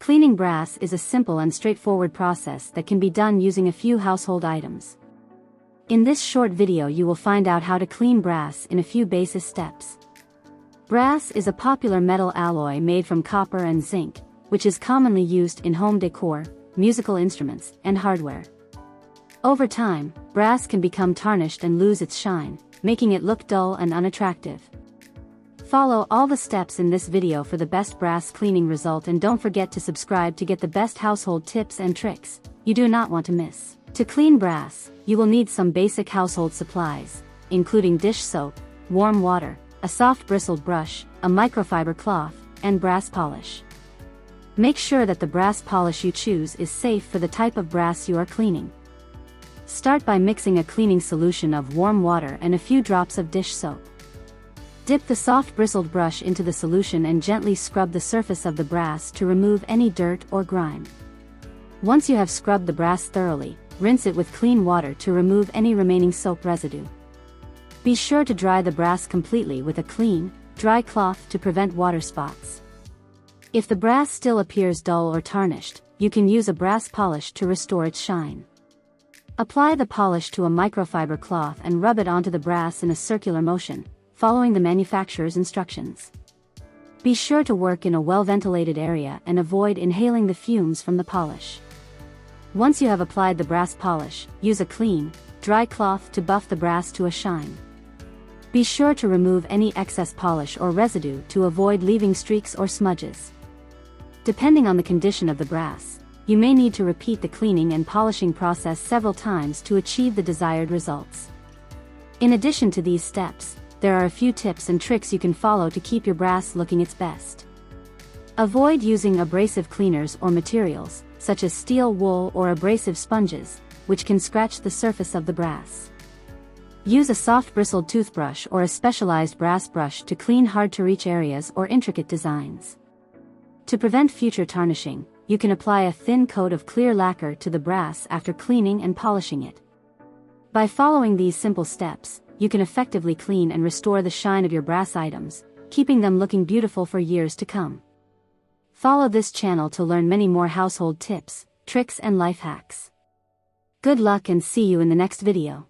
Cleaning brass is a simple and straightforward process that can be done using a few household items. In this short video you will find out how to clean brass in a few basic steps. Brass is a popular metal alloy made from copper and zinc, which is commonly used in home decor, musical instruments, and hardware. Over time, brass can become tarnished and lose its shine, making it look dull and unattractive. Follow all the steps in this video for the best brass cleaning result, and don't forget to subscribe to get the best household tips and tricks you do not want to miss. To clean brass, you will need some basic household supplies, including dish soap, warm water, a soft bristled brush, a microfiber cloth, and brass polish. Make sure that the brass polish you choose is safe for the type of brass you are cleaning. Start by mixing a cleaning solution of warm water and a few drops of dish soap. Dip the soft bristled brush into the solution and gently scrub the surface of the brass to remove any dirt or grime. Once you have scrubbed the brass thoroughly, rinse it with clean water to remove any remaining soap residue. Be sure to dry the brass completely with a clean, dry cloth to prevent water spots. If the brass still appears dull or tarnished, you can use a brass polish to restore its shine. Apply the polish to a microfiber cloth and rub it onto the brass in a circular motion, following the manufacturer's instructions. Be sure to work in a well-ventilated area and avoid inhaling the fumes from the polish. Once you have applied the brass polish, use a clean, dry cloth to buff the brass to a shine. Be sure to remove any excess polish or residue to avoid leaving streaks or smudges. Depending on the condition of the brass, you may need to repeat the cleaning and polishing process several times to achieve the desired results. In addition to these steps, there are a few tips and tricks you can follow to keep your brass looking its best. Avoid using abrasive cleaners or materials, such as steel wool or abrasive sponges, which can scratch the surface of the brass. Use a soft bristled toothbrush or a specialized brass brush to clean hard-to-reach areas or intricate designs. To prevent future tarnishing, you can apply a thin coat of clear lacquer to the brass after cleaning and polishing it. By following these simple steps, you can effectively clean and restore the shine of your brass items, keeping them looking beautiful for years to come. Follow this channel to learn many more household tips, tricks, and life hacks. Good luck and see you in the next video.